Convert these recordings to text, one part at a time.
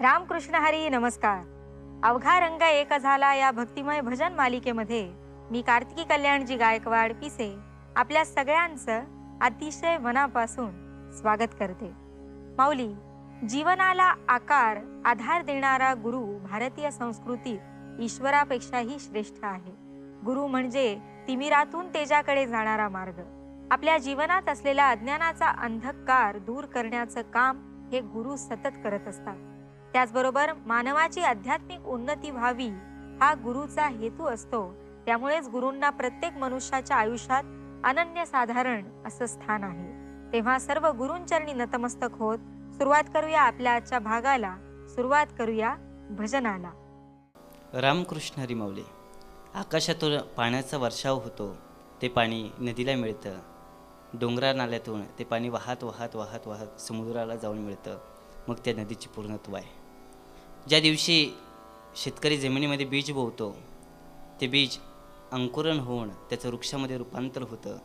रामकृष्ण हरी नमस्कार. अवघा रंग एक झाला या भक्तिमय भजन मालिकेमध्ये मी कार्तिकी कल्याणजी गायकवाड पिसे आपल्या सगळ्यांचं अतिशय मनापासून स्वागत करते. माऊली, जीवनाला आकार आधार देणारा गुरु भारतीय संस्कृतीत ईश्वरापेक्षाही श्रेष्ठ आहे. गुरु म्हणजे तिमिरातून तेजाकडे जाणारा मार्ग. आपल्या जीवनात असलेला अज्ञानाचा अंधकार दूर करण्याचं काम हे गुरु सतत करत असतात. त्याचबरोबर मानवाची आध्यात्मिक उन्नती व्हावी हा गुरुचा हेतू असतो. त्यामुळेच गुरूंना प्रत्येक मनुष्याच्या आयुष्यात अनन्यसाधारण असं स्थान आहे. तेव्हा सर्व गुरूंचरणी नतमस्तक होत सुरुवात करूया आपल्या आजच्या भागाला. सुरुवात करूया भजनाला. रामकृष्ण हरी माऊली. आकाशातून पाण्याचा वर्षाव होतो, ते पाणी नदीला मिळतं. डोंगरा नाल्यातून ते पाणी वाहत वाहत वाहत वाहत समुद्राला जाऊन मिळतं. मग त्या नदीची पूर्णत्व आहे. ज्या दिवशी शेतकरी जमिनीमध्ये बीज बोवतो, ते बीज अंकुरण होऊन त्याचं वृक्षामध्ये रूपांतर होतं.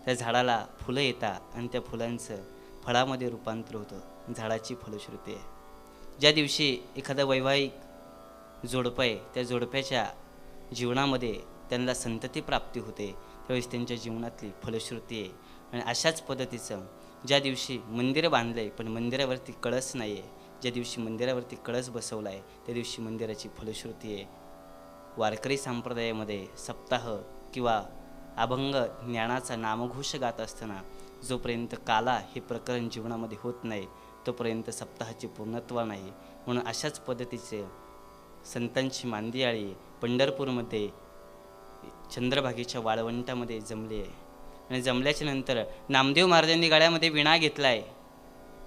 त्या झाडाला फुलं येतात आणि त्या फुलांचं फळामध्ये रूपांतर होतं. झाडाची फलश्रुती आहे. ज्या दिवशी एखादा वैवाहिक जोडपं आहे, त्या जोडप्याच्या जीवनामध्ये त्यांना संतती प्राप्ती होते, त्यावेळेस त्यांच्या जीवनातली फलश्रुती आहे. आणि अशाच पद्धतीचं ज्या दिवशी मंदिर बांधलं आहे पण मंदिरावरती कळस नाही आहे, ज्या दिवशी मंदिरावरती कळस बसवला आहे त्या दिवशी मंदिराची फलश्रुती आहे. वारकरी संप्रदायामध्ये सप्ताह किंवा अभंग ज्ञानाचा नामघोष गात असताना जोपर्यंत काला हे प्रकरण जीवनामध्ये होत नाही तोपर्यंत सप्ताहाची पूर्णत्व नाही. म्हणून अशाच पद्धतीचे संतांची मांदियाळी पंढरपूरमध्ये चंद्रभागेच्या वाळवंटामध्ये जमली आहे. आणि जमल्याच्या नंतर नामदेव महाराजांनी गळ्यामध्ये विणा घेतला आहे.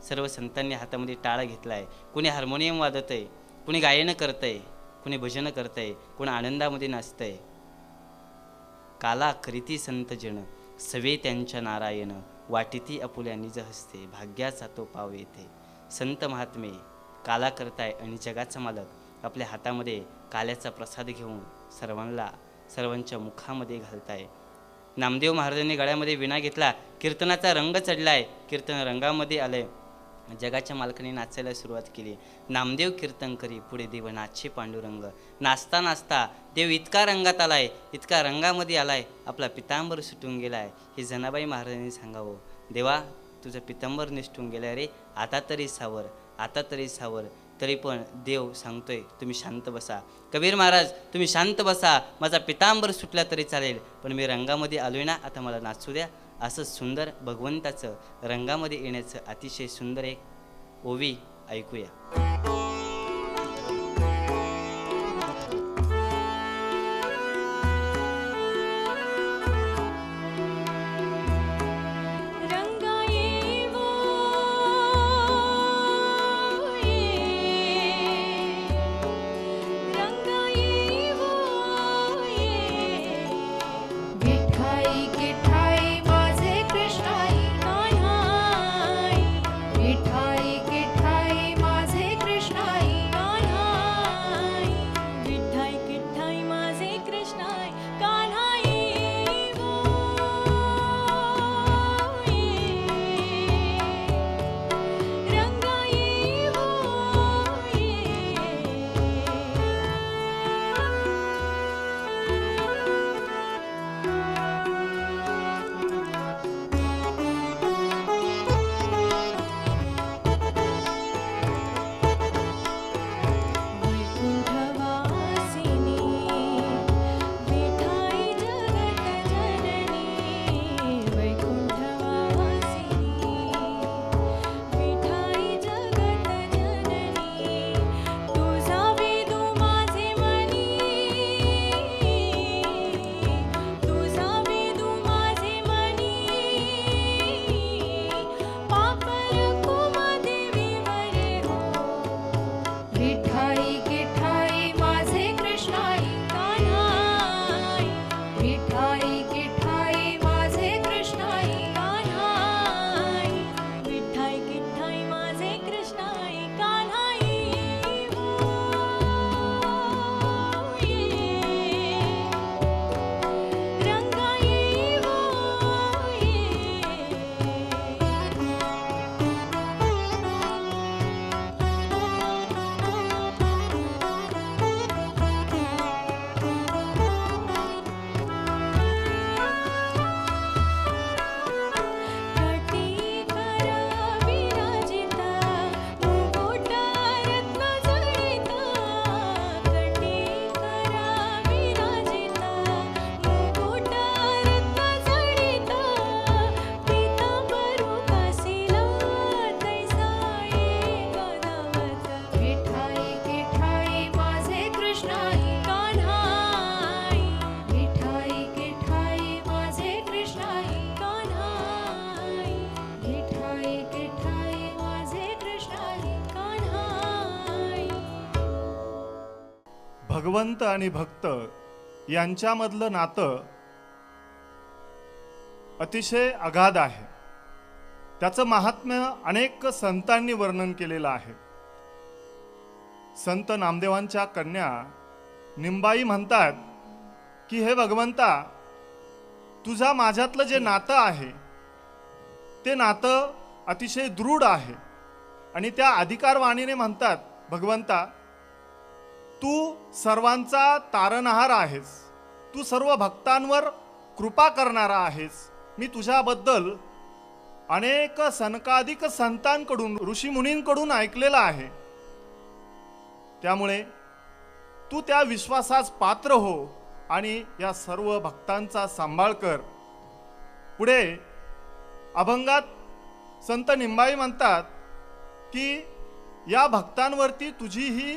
सर्व संतांनी हातामध्ये टाळ घेतला आहे. कुणी हार्मोनियम वाजत आहे, कुणी गायन करत आहे, कुणी भजन करत आहे, कुणी आनंदामध्ये नाचत आहे. काला करीती संत जन सवे त्यांच्या नारायण, वाटिती आपुल्या निज हस्ते भाग्याचा तो पाव येते. संत महात्मे काला करताय आणि जगाचा मालक आपल्या हातामध्ये काल्याचा प्रसाद घेऊन सर्वांच्या मुखामध्ये घालताय. नामदेव महाराजांनी गळ्यामध्ये विणा घेतला, कीर्तनाचा रंग चढलाय, कीर्तन रंगामध्ये आलंय. जगाच्या मालकाने नाचायला सुरुवात केली. नामदेव कीर्तन करी पुढे देव नाचे पांडुरंग. नाचता नाचता देव इतका रंगात आलाय, इतका रंगामध्ये आलाय, आपला पितांबर सुटून गेलाय. हे जनाबाई महाराजांनी सांगावं. देवा, तुझं पितांबर निसटून गेलाय रे, आता तरी सावर, आता तरी सावर. तरी पण देव सांगतोय तुम्ही शांत बसा. कबीर महाराज, तुम्ही शांत बसा, माझा पितांबर सुटला तरी चालेल, पण मी रंगामध्ये आलोय ना, आता मला नाचू द्या. असं सुंदर भगवंताचं रंगामध्ये येण्याचं अतिशय सुंदर एक ओवी ऐकूया. विठाई किठाई माझे भगवंत आणि भक्त यांच्यामधलं नातं अतिशय अगाध आहे. त्याचं महात्म्य अनेक संतांनी वर्णन केलेलं आहे. संत नामदेवांच्या कन्या निंबाई म्हणतात की हे भगवंता, तुझा माझ्यातलं जे नातं आहे ते नातं अतिशय दृढ आहे. आणि त्या अधिकारवाणीने म्हणतात, भगवंता, तू सर्वांचा तारणहार आहेस, तू सर्व भक्तांवर कृपा करणारा आहेस. मी तुझ्याबद्दल अनेक सनकाधिक संतांकडून, ऋषीमुनींकडून ऐकलेलं आहे. त्यामुळे तू त्या विश्वासास पात्र हो आणि या सर्व भक्तांचा सांभाळ कर. पुढे अभंगात संत निंबाई म्हणतात की या भक्तांवरती तुझी ही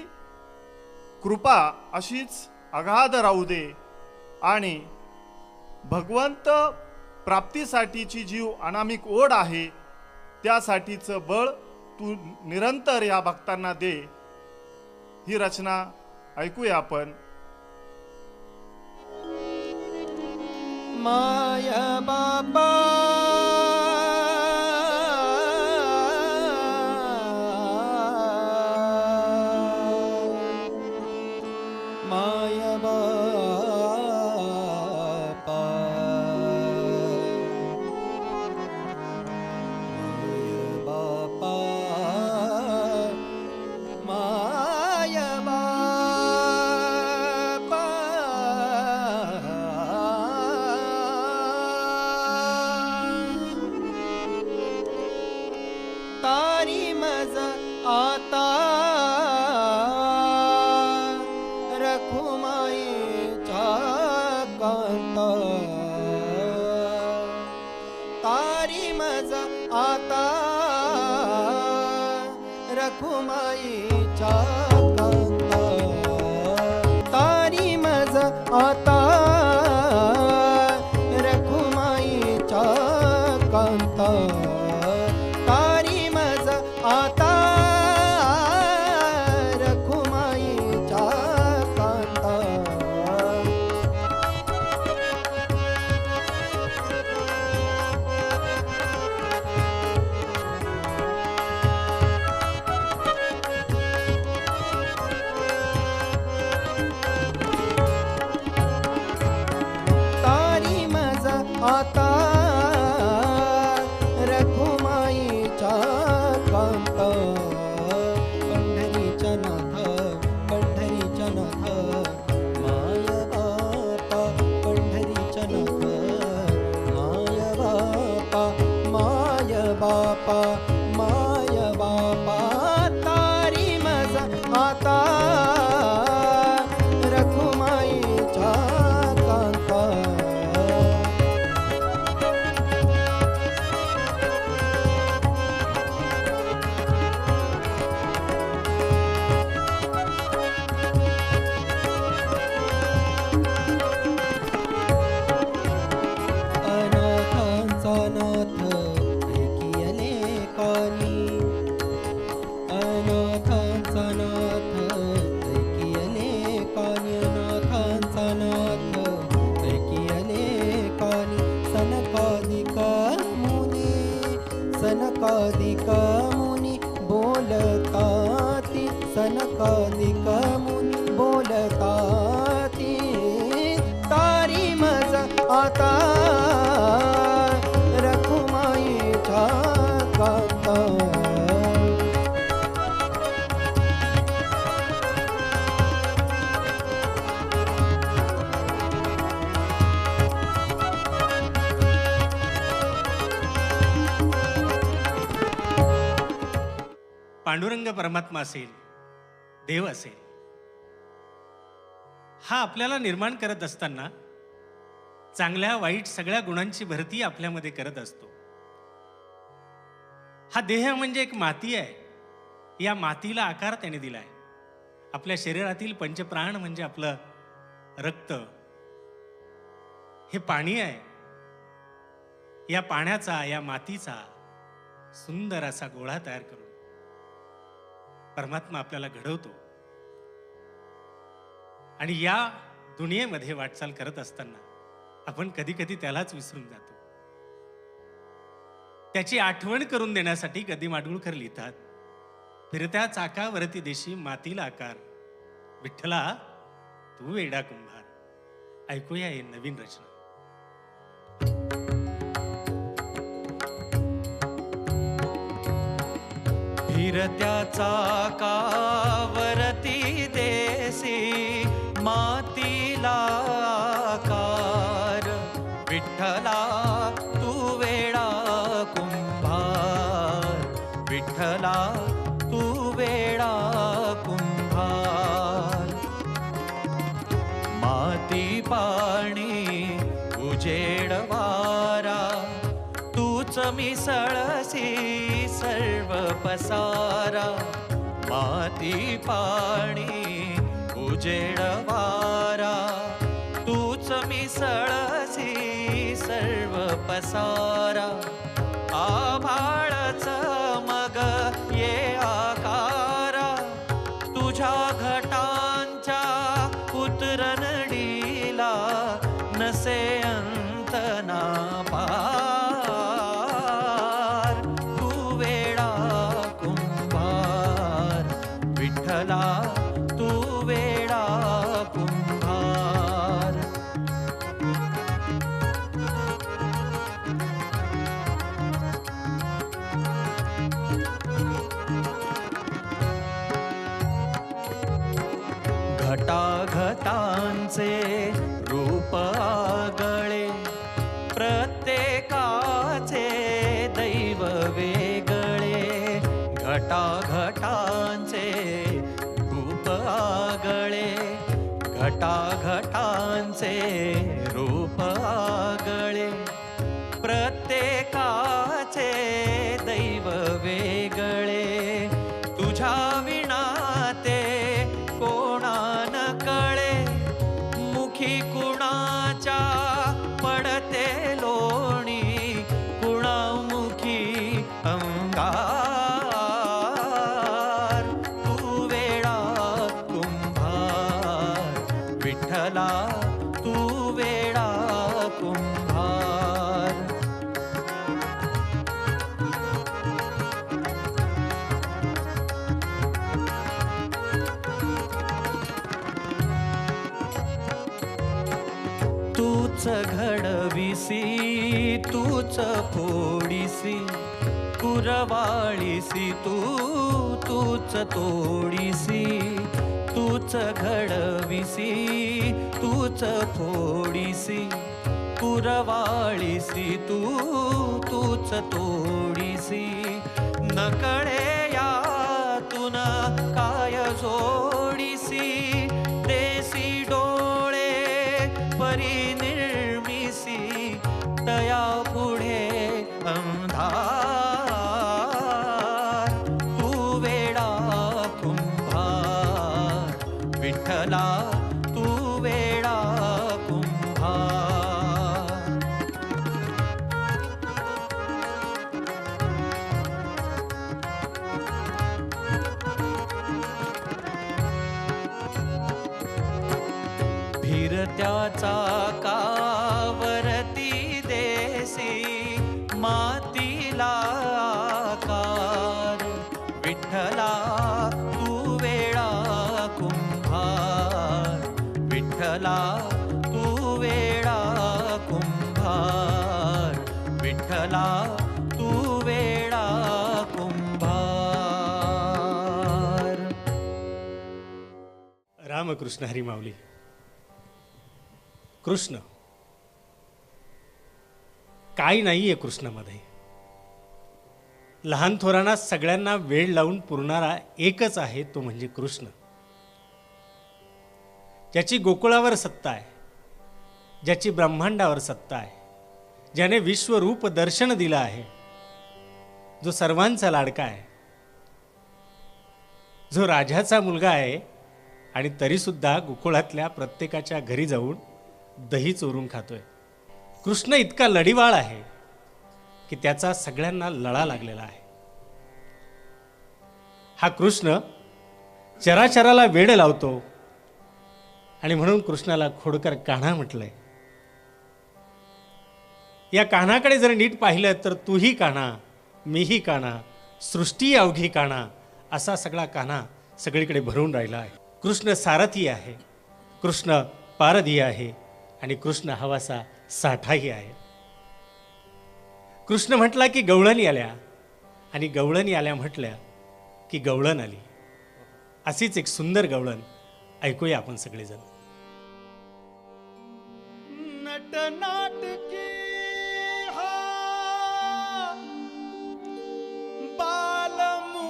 कृपा अशीच अगाध राहू दे आणि भगवंत प्राप्तीसाठीची जी अनामिक ओढ आहे त्यासाठीचं बळ तू निरंतर या भक्तांना दे. ही रचना ऐकूया आपण. माया बाबा माया बापा माया बापा तारी मज आता रखुमाईच्या कांता तारी मज आता रखुमाईच्या कांता तारी मज आता रखुमाईच्या कांता तारी मज आता रखुमाईच्या कांता तारी मज आता रखुमाईच्या कांता पंढरीच्या नाथ पंढरीच्या नाथ माय बापा पंढरीच्या नाथ माय बापा माय बापा माय बापा तारी मज आता रखुमाईच्या कांता अनाथांचा नाथ ऐकियले कानी अनाथांचा नाथ ऐकियले कानी अनाथांचा नाथ ऐकियले कानी सनकादिक मुनी बोलताती सनकादिक मुनी बोलताती तारी मज आता रखुमाईच्या कांता पांडुरंग परमात्मा असेल, देव असेल, हा आपल्याला निर्माण करत असताना चांगल्या वाईट सगळ्या गुणांची भरती आपल्यामध्ये करत असतो. हा देह म्हणजे एक माती आहे. या मातीला आकार त्याने दिलाय. आपल्या शरीरातील पंचप्राण म्हणजे आपलं रक्त, हे पाणी आहे. या पाण्याचा, या मातीचा सुंदर असा गोळा तयार करून परमात्मा आपल्याला घडवतो. आणि या दुनियेमध्ये वाटचाल करत असताना आपण कधी कधी त्यालाच विसरून जातो. त्याची आठवण करून देण्यासाठी गदी माडगुळकर लिहितात, फिरत्या चाकावरती देशी मातीला आकार, विठ्ठला तू वेडा कुंभार. ऐकूया ही नवीन रचना. फिरत्या चाकावरती देसी मातीला आकार, विठ्ठला तू वेडा कुंभार, विठ्ठला तू वेडा कुंभार. माती पाणी उजेड वारा, तूच मिसळसी सर्व पसारा. माती पाणी उजेड वारा, तूच मिसळसी सर्व पसारा. आभाळच मग ये आकारा, तुझ्या घटांच्या उतरणीला नसे अंत ना पार. तू वेडा कुंभार, विठ्ठला तू वेडा कुंभार. घटाघटांचे रूप आगळे, प्रत्येकाचे दैव वेगळे. घटाघटांचे रूप आगळे, घटाघटांचे रूप आगळे. प्रत्येकाचे दैव वेगळे. तुझ्या विना ते कोणा न कळे, मुखी कुणाच्या पडते लोणी, कुणामुखी अंगार. तू वेडा कुंभार, विठ्ठला तू वेडा कुंभार. तूच घडविसी तूच फोडीसी, पुरवाळीसी तूच तोडीसी. तूच घडविसी तूच फोडीसी, पुरवाळीसी तूच तोडीसी. नकळे यातून काय जोडीसी, देसी डोळे परिनिर्मिसी, तया पुढे अंधार. तू वेडा कुंभार, विठ्ठला तू वेडा कुंभार. फिरत्या चाकावरती देसी मातीला आकार, विठ्ठला तू वेडा कुंभार, विठ्ठला तू वेडा कुंभार, विठ्ठला तू वेडा कुंभार. रामकृष्ण हरी माऊली. कृष्ण काही नाहीये कृष्णामध्ये. लहान थोरांना सगळ्यांना वेळ लावून पुरणारा एकच आहे, तो म्हणजे कृष्ण. ज्याची गोकुळावर सत्ता आहे, ज्याची ब्रह्मांडावर सत्ता आहे, ज्याने विश्वरूप दर्शन दिलं आहे, जो सर्वांचा लाडका आहे, जो राजाचा मुलगा आहे आणि तरीसुद्धा गोकुळातल्या प्रत्येकाच्या घरी जाऊन दही चोरून खातोय. कृष्ण इतका लढीवाळ आहे की त्याचा सगळ्यांना लळा लागलेला आहे. हा कृष्ण चराचराला वेड लावतो आणि म्हणून कृष्णाला खोडकर कान्हा म्हटलंय. या कान्हाकडे जर नीट पाहिलं तर तूही कान्हा, मीही कान्हा, सृष्टी अवघी कान्हा, असा सगळा कान्हा सगळीकडे भरून राहिला आहे. कृष्ण सारथी आहे, कृष्ण पारधी आहे आणि कृष्ण हवासा साठाही आहे. कृष्ण म्हटला की गवळणी आल्या आणि गवळणी आल्या म्हटल्या की गवळण आली. अशीच एक सुंदर गवळण ऐकूया आपण सगळेजण. नटनाटकी हा बालमुकुंदा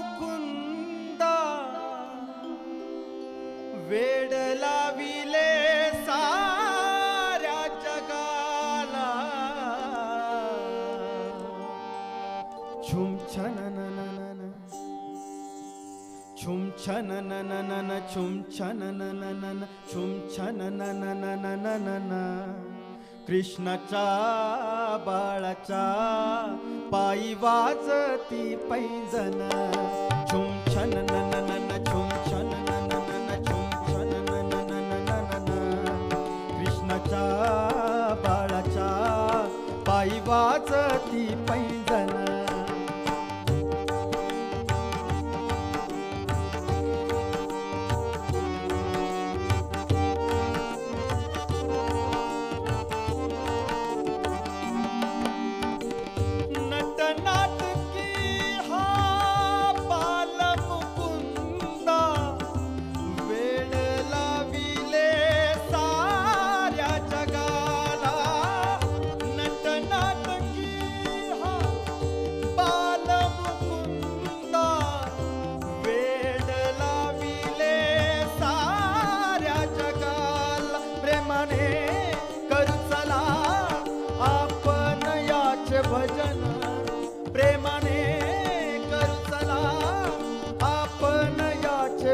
वेड लाविले साऱ्या जगाला. छुम छननननन छुम छननननन छुम छननननन छुम छननननननन. कृष्णाच्या बाळाच्या पायी वाजती पैंजन. छुम छननननन छुम छननननन छुम छनननननन. कृष्णाच्या बाळाच्या पायी वाजती पैंजन.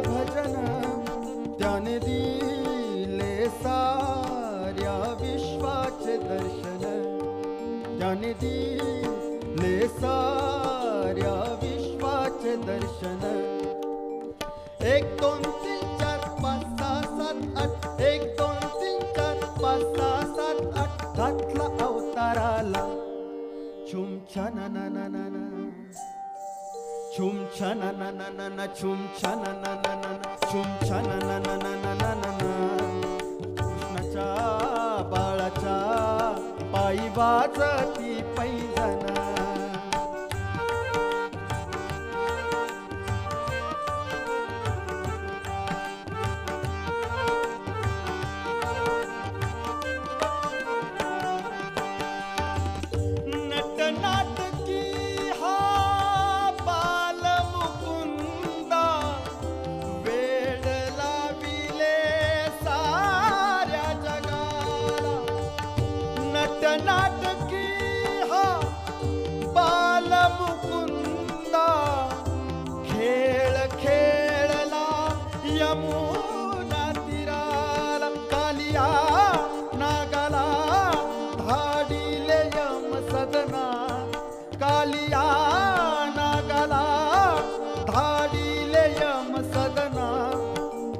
भजन त्याने दिले साऱ्या विश्वाचे दर्शन. त्याने दिले साऱ्या विश्वाचे दर्शन. 1 2 3 4 5 6 7 8 1 2 3 4 5 6 7 8 घातला अवताराला. छुम छननननन छुम छननननन छुम छननननन छुम छनननननन. कृष्णाच्या बाळाच्या पायी वाजती पैंजन. नटनाटकी हा बालमुकुंदा वेड लाविले साऱ्या जगाला. नटनाटकी हा बालमुकुंदा खेळ खेळला यमुना तीराला. कालिया नागाला धाडिले यम सदना. कालिया नागाला धाडिले यम सदना.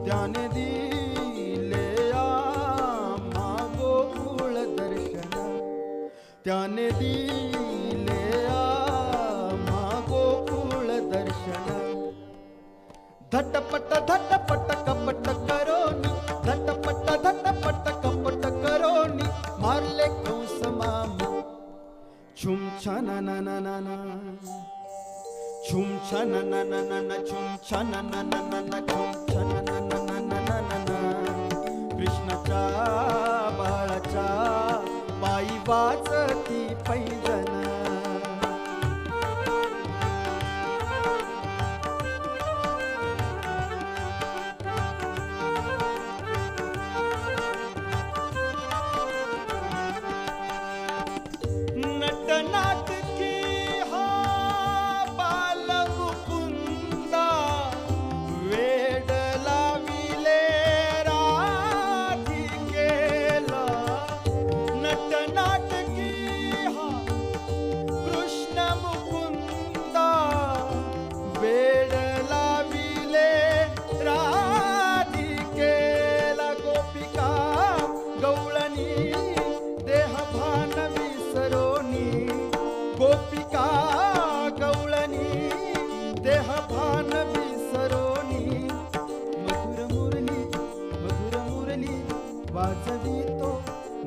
त्याने दिले आम्हा गोकुळ दर्शन. त्याने दिले आम्हा गोकुळ दर्शन. धटपट धटपट कपट करोनी धटपट धटपट कपट करोनी मारले कंस मामा. छुम छननननन छुम छननननन छुम छननननन छुम छनननननन. कृष्णाच्या बाळाच्या पायी वाजती पैंजन. नटनाटकी हा बालमुकुंदा वेड लाविले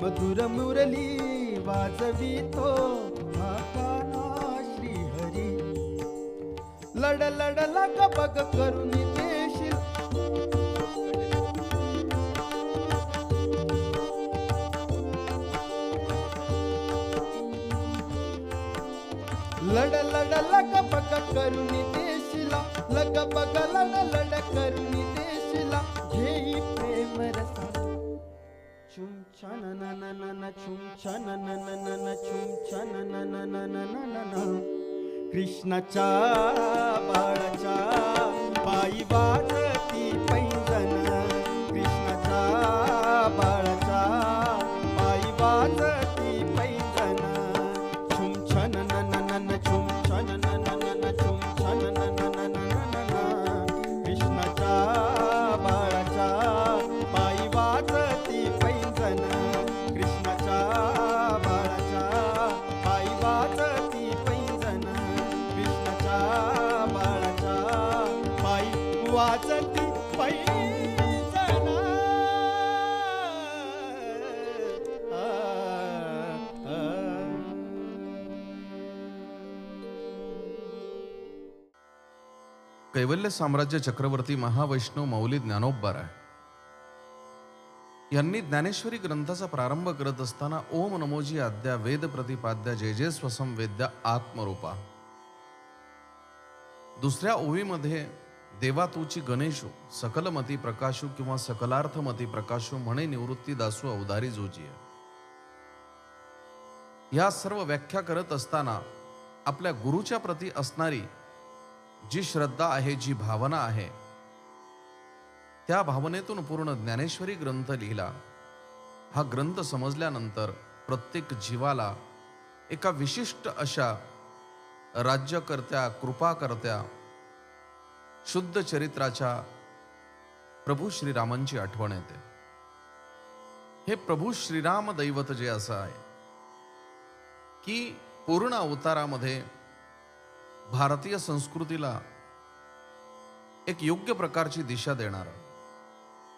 मधुर मुरली वाजवितो माता श्रीहरी. लड लड लग बग करून देशील लड लड लग बग करून देशीला लग बग लड लड करून देशीला घेई प्रेम रसा चुम छान न न न न चुम छान न न न न चुम छान न न न न न न. कृष्णाच्या बाळाच्या पायी वाजती पैंजण कृष्णाच्या बाळाच्या पायी वाजती पैंजण छुम छान न न न न छुम छान न न न न छुम छान न न न न न न. कृष्णाच्या बाळाच्या पायी वाजती पैंजण कृष्णाच्या बाळाच्या पायी वाजती पैंजण कृष्णाच्या बाळाच्या पायी वाजती पैंजण. कैवल्य साम्राज्य चक्रवर्ती महावैष्णव मौली ज्ञानोबराय यांनी ज्ञानेश्वरी ग्रंथाचा प्रारंभ करत असताना ओम नमोजी आद्या वेद प्रतिपाद्या जय जय स्वसं वेद्या आत्मरूपा. दुसऱ्या ओवीमध्ये देवा तूची गणेशू सकलमती प्रकाशू किंवा सकलार्थमती प्रकाशू म्हणे निवृत्ती दासू अवधारी जोजी. या सर्व व्याख्या करत असताना आपल्या गुरुच्या प्रती असणारी जी श्रद्धा आहे जी भावना आहे त्या भावनेतून पूर्ण ज्ञानेश्वरी ग्रंथ लिहिला. हा ग्रंथ समजल्यानंतर प्रत्येक जीवाला एका विशिष्ट अशा राज्यकर्त्या कृपाकर्त्या शुद्ध चरित्राच्या प्रभू श्रीरामांची आठवण येते. हे प्रभू श्रीराम दैवत जे असं आहे की पूर्ण अवतारामध्ये भारतीय संस्कृतीला एक योग्य प्रकारची दिशा देणार.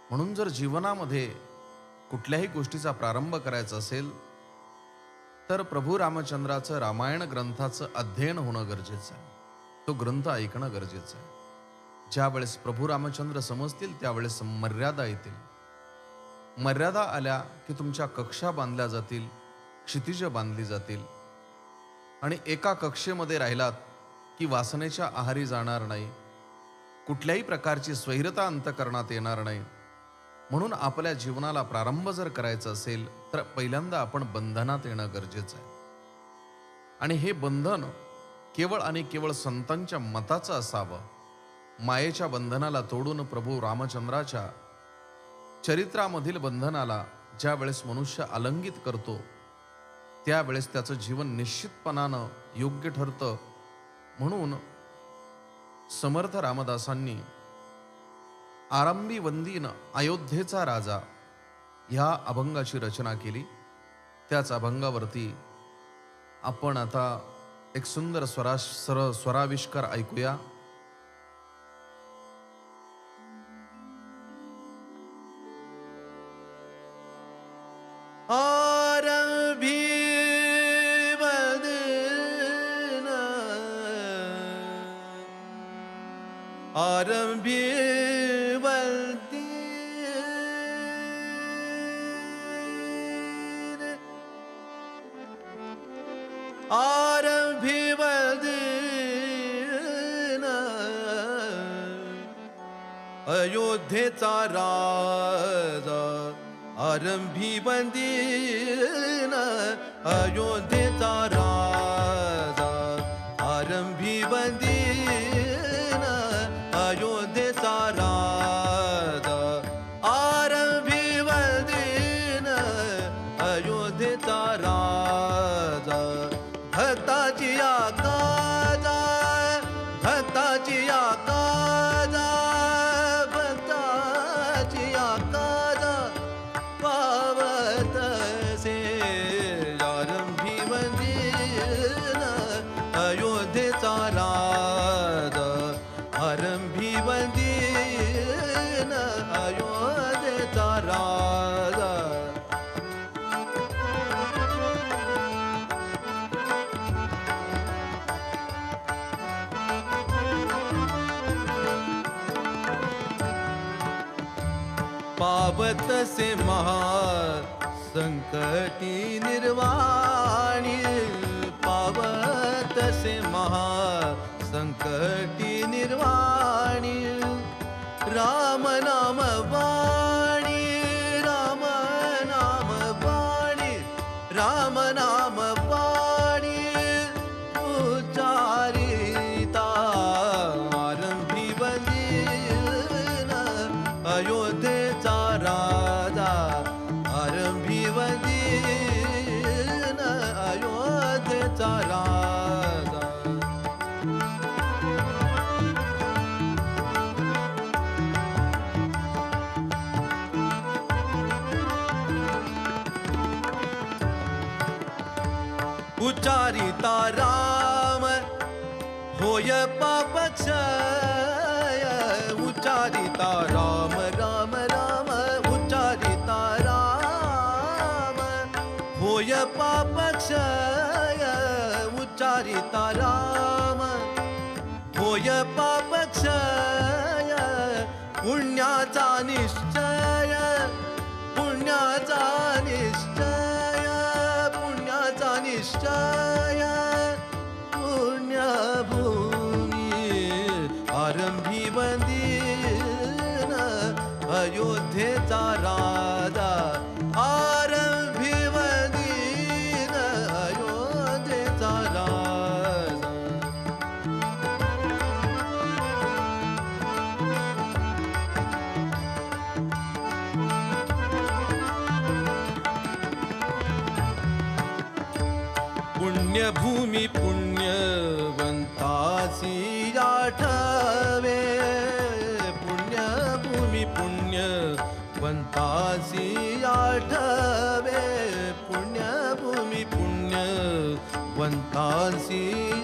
म्हणून जर जीवनामध्ये कुठल्याही गोष्टीचा प्रारंभ करायचा असेल तर प्रभू रामचंद्राचं रामायण ग्रंथाचं अध्ययन होणं गरजेचं आहे. तो ग्रंथ ऐकणं गरजेचं आहे. ज्या वेळेस प्रभू रामचंद्र समजतील त्यावेळेस मर्यादा येतील. मर्यादा आल्या की तुमच्या कक्षा बांधल्या जातील, क्षितिज बांधली जातील आणि एका कक्षेमध्ये राहिलात की वासनेच्या आहारी जाणार नाही, कुठल्याही प्रकारची स्वैरता अंतकरणात येणार नाही. म्हणून आपल्या जीवनाला प्रारंभ जर करायचा असेल तर पहिल्यांदा आपण बंधनात येणं गरजेचं आहे. आणि हे बंधन केवळ आणि केवळ संतांच्या मताचं असावं. मायेच्या बंधनाला तोडून प्रभू रामचंद्राच्या चरित्रामधील बंधनाला ज्या वेळेस मनुष्य आलंगित करतो त्यावेळेस त्याचं जीवन निश्चितपणानं योग्य ठरतं. म्हणून समर्थ रामदासांनी आरंभी वंदीन अयोध्येचा राजा ह्या अभंगाची रचना केली. त्याच अभंगावरती आपण आता एक सुंदर स्वराविष्कार ऐकूया. आरंभी आरंभी अयोध्येचा राजा आरंभी वंदीन अयोध्येचा राजा आरंभी वंदीन अयोध्येचा राजा आरंभी वंदीन अयोध्येचा राजा भक्ताची आकाजा भक्ताची आकाजा भक्ताची आकाजा पावत से आरंभी वंदीन अयोध्येचा राजा आरंभी वंदीन अयोध्येचा राजा पावतसे महा संकटी निर्वाणी, पावतसे महा संकटी निर्वाणी, राम नाम वाणी, राम नाम वाणी, राम नाम वाणी उच्चारिता आरंभी वंदीन अयोध्येचा राजा, आरंभी वंदीन अयोध्येचा राजा. उच्चारिता राम होय पापक्षय, उच्चारिता राम राम राम, उच्चारिता राम होय पापक्षय, उच्चारिता राम होय पापक्षय, पुण्याचा निश्चय, पुण्याचा निश्चय, पुण्याचा निश्चय, पुण्यभूमी आरंभी वंदीन अयोध्येचा राजा, आरंभी वंदीन अयोध्येचा राजा. पुण्यभूमी पुण्यवंतासी आठवे, पुण्यभूमी पुण्यवंतासी आठवे, पुण्यभूमी पुण्यवंतासी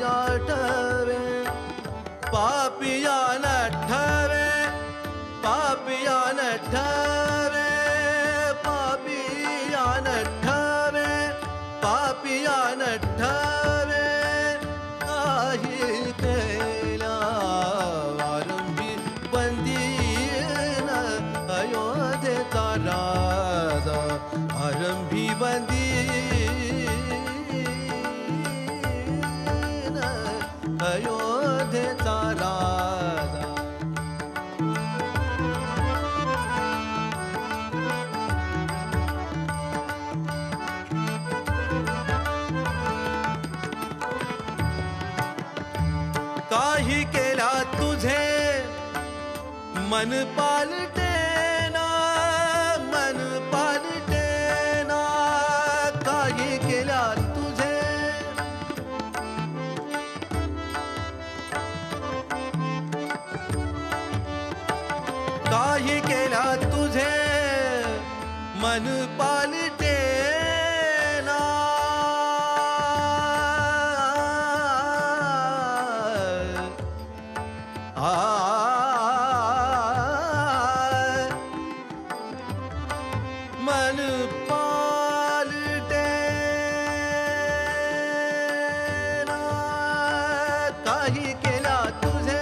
आठवे, पापिया नठवे, पापिया नठवे, पापिया नठवे, पापिया नठवे, काही केला आरंभी वंदीन अयोध्येचा राजा, आरंभी वंदीन अयोध्येचा राजा. काही केला तुझे मन पालटेना, मन पालटेना, काही केला तुझे काही केला तुझे मन पालटेना, मन पालटेना, काही केला तुझे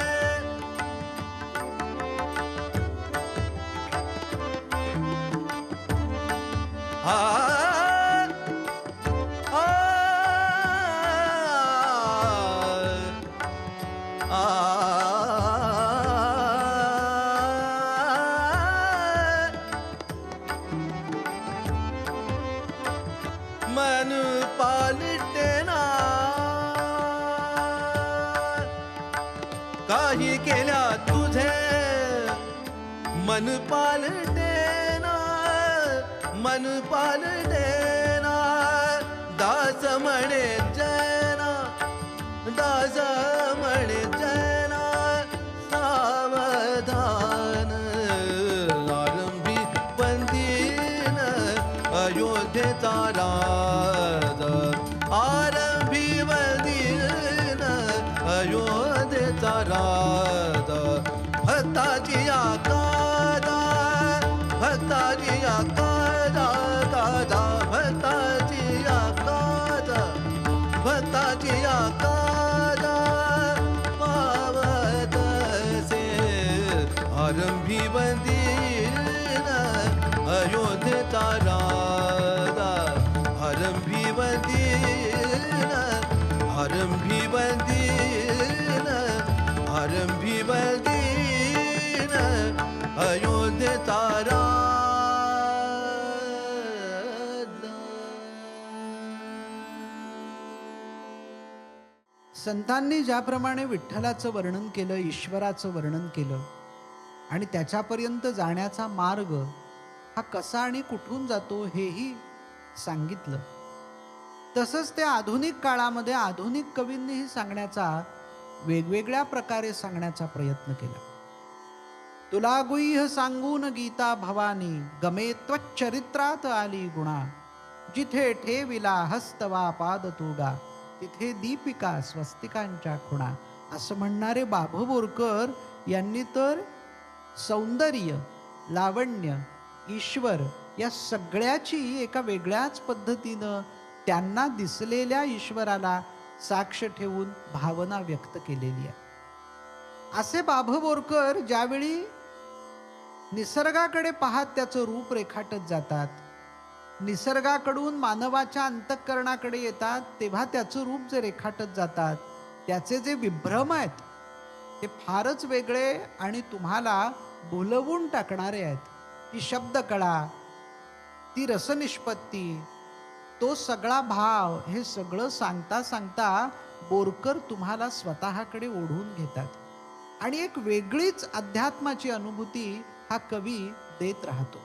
मन पालटेना, काही केल्या तुझे मन पालटेना, मन पालटेना, दास म्हणे जना, दास म्हणे जना, सावधान आरंभी वंदीन अयोध्येचा राजा, आरंभी वंदीन अयोध्येचा राजा. भक्ताची आकादा, भक्ताची आकादा, कादा, भक्ताची आकादा, भक्ताची आकादा, पावतसे आरंभी वंदीन तारा संतांनी ज्याप्रमाणे विठ्ठलाचं वर्णन केलं, ईश्वराचं वर्णन केलं आणि त्याच्यापर्यंत जाण्याचा मार्ग हा कसा आणि कुठून जातो हेही सांगितलं, तसंच त्या आधुनिक काळामध्ये आधुनिक कवींनीही सांगण्याचा, वेगवेगळ्या प्रकारे सांगण्याचा प्रयत्न केला. तुला गुह्य सांगून गीता भवानी, गमे त्वच्चरित्रात आली गुणा. जिथे ठेविला हस्तवा पाद तुगा, तिथे दीपिका स्वस्तिकांच्या खुणा. असं म्हणणारे बाभू बोरकर यांनी तर सौंदर्य, लावण्य, ईश्वर या सगळ्याची एका वेगळ्याच पद्धतीनं त्यांना दिसलेल्या ईश्वराला साक्ष ठेवून भावना व्यक्त केलेली आहे. असे बाभू बोरकर ज्यावेळी निसर्गाकडे पाहत त्याचं रूप रेखाटत जातात, निसर्गाकडून मानवाच्या अंतःकरणाकडे येतात, तेव्हा त्याचं रूप जे रेखाटत जातात, त्याचे जे विभ्रम आहेत ते फारच वेगळे आणि तुम्हाला बोलवून टाकणारे आहेत. ती शब्दकळा, ती रसनिष्पत्ती, तो सगळा भाव, हे सगळं सांगता सांगता बोरकर तुम्हाला स्वतःकडे ओढून घेतात आणि एक वेगळीच अध्यात्माची अनुभूती हा कवी देत राहतो.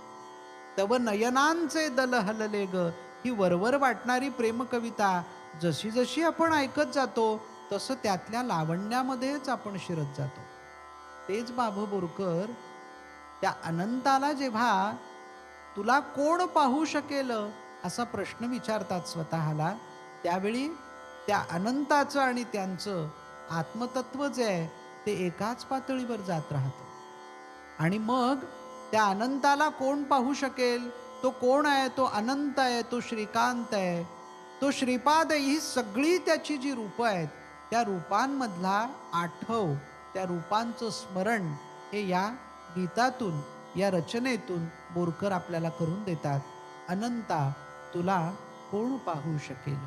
तव नयनांचे दल हलले ग, ही वरवर वाटणारी प्रेमकविता जशी जशी आपण ऐकत जातो तसं त्यातल्या लावण्यामध्येच आपण शिरत जातो. तेच बाभू बोरकर त्या अनंताला जेव्हा तुला कोण पाहू शकेल असा प्रश्न विचारतात स्वतःला, त्यावेळी त्या अनंताचं आणि त्यांचं आत्मतत्व जे आहे ते एकाच पातळीवर जात राहतं. आणि मग त्या अनंताला कोण पाहू शकेल? तो कोण आहे? तो अनंत आहे, तो श्रीकांत आहे, तो श्रीपाद आहे. ही सगळी त्याची जी रूपं आहेत त्या रूपांमधला आठव, त्या रूपांचं स्मरण हे या गीतातून, या रचनेतून बोरकर आपल्याला करून देतात. अनंता तुला कोण पाहू शकेल?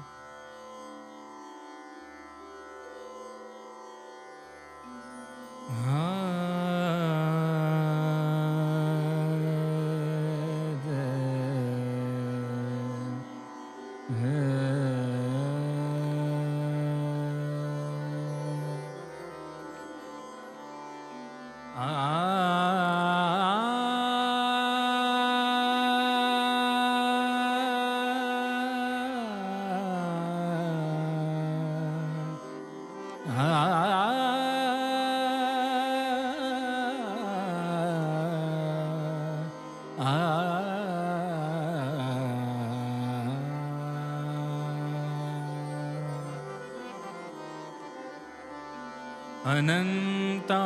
अनंता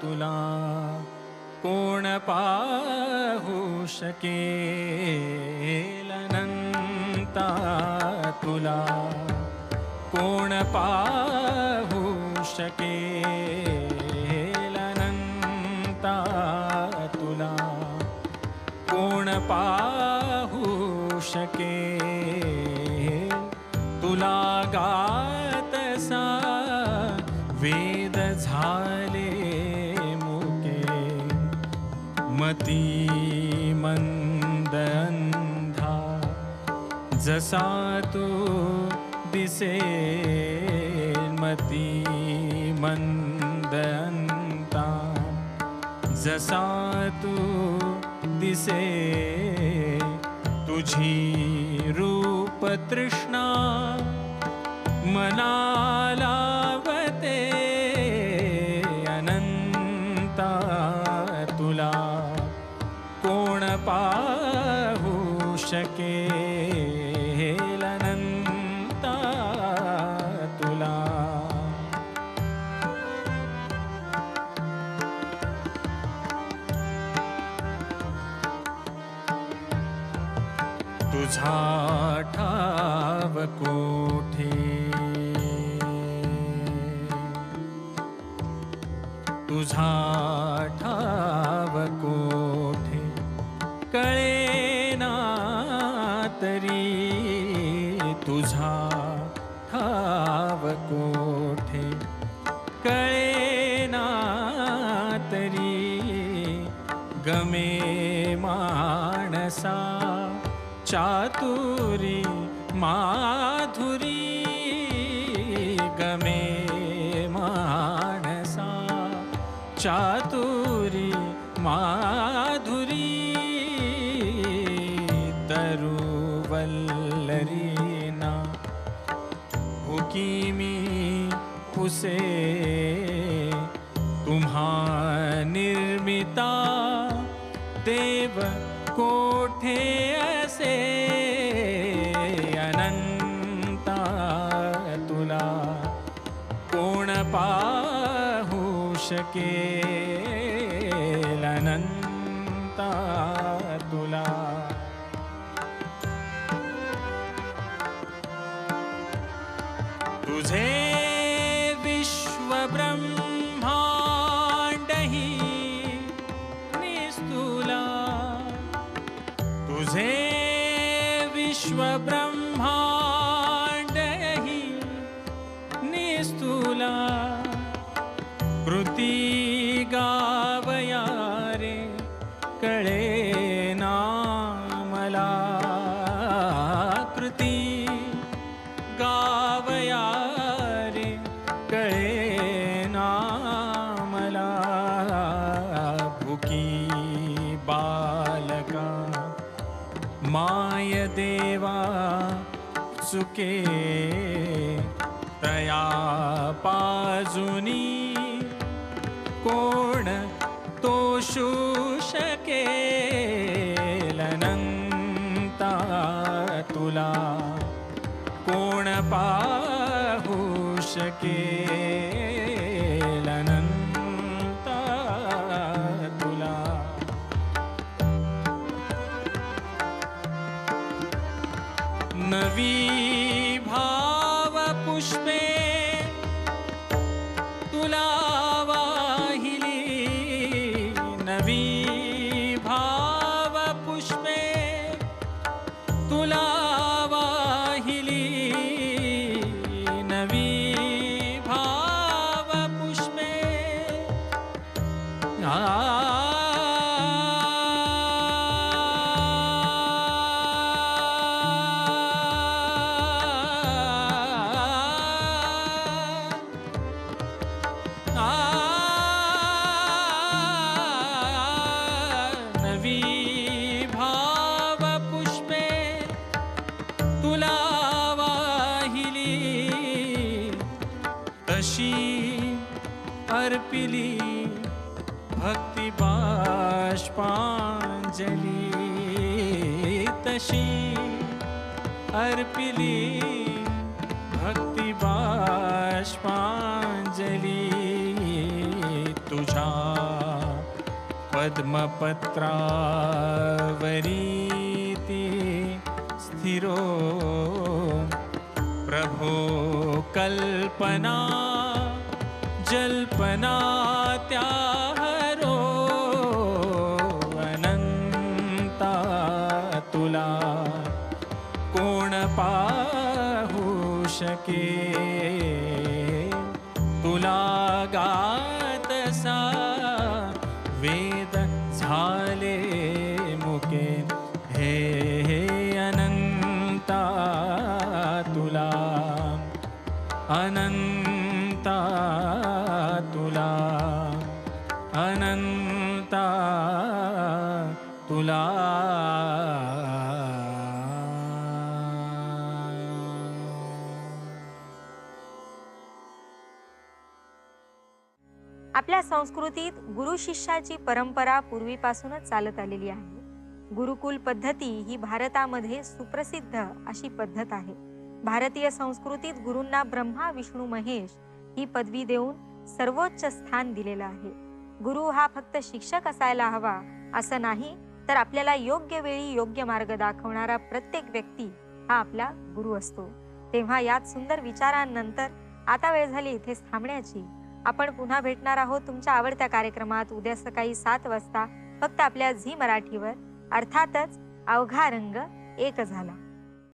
तुला कोण पाहू शकेल? अनंता तुला कोण पाहू शकेल? अनंता तुला कोण पाहू शकेल? तुला गातसा वेद झाले मुके, मती मंद अंधा जसा तू दिसेल. मती मंद अंधा जसा तू दिसे. तुझी रूप तृष्णा मनाला वते. अनंता तुला कोण पाहू शकेल? अनंता तुला तुझा ठाव कोठे? तुझा ठाव कोठे? कळेना तरी तुझा ठाव कोठे? कळेना तरी गमे गमे मानसा चातुरी माधुरी, गमे मानसा चातुरी माधुरी, तरुवल्लरीना हुकीमी उसे तुम्हा निर्मिता, देव कोठे असे अनंता, तुला कोण पाहू शकेल अनंता तुला. तुझे विश्व ब्रह्मांड ही निस्तुला, तुझे विश्व ब्रह्मांड ही निस्तुला, कृती गावया रे कळे ना मला, कृती गावया रे कळे ना मला, भुकी बालका माय देवा चुके, तया पाजुनी कोण तोषू शकेल अनंता तुला, कोण पाहू शकेल अनंता तुला. नवी भाव पुष्पे तुला वाहिली, नवी भाव पुष्पे तुला वाहिली, नवी भाव पुष्पे नवी भाव पुष्पे तुला वाहिली, तशी अर्पिली भक्ती बाष्पांजली, तशी अर्पिली भक्ती बाष्पांजली, तुझा पद्मपत्रावरीती स्थिरो प्रभो कल्पना जल्पना त्याहरो अनंता तुला, कोण पाहू शके तुला गातसा वेद झाले मुके, हे अनंता तुला, अनंता तुला, अनंता तुला. आपल्या संस्कृतीत गुरु शिष्याची परंपरा पूर्वीपासूनच चालत आलेली आहे. गुरुकुल पद्धती ही भारतामध्ये सुप्रसिद्ध अशी पद्धत आहे. भारतीय संस्कृतीत गुरूंना ब्रह्मा विष्णू महेश ही पदवी देऊन सर्वोच्च स्थान दिलेलं आहे. गुरु हा फक्त शिक्षक असायला हवा असं नाही, तर आपल्याला योग्य वेळी योग्य मार्ग दाखवणारा प्रत्येक व्यक्ती हा आपला गुरु असतो. तेव्हा यात सुंदर विचारांनंतर आता वेळ झाली इथेच थांबण्याची. आपण पुन्हा भेटणार आहोत तुमच्या आवडत्या कार्यक्रमात उद्या सकाळी 7 वाजता फक्त आपल्या झी मराठीवर. अर्थातच अवघा रंग एक झाला.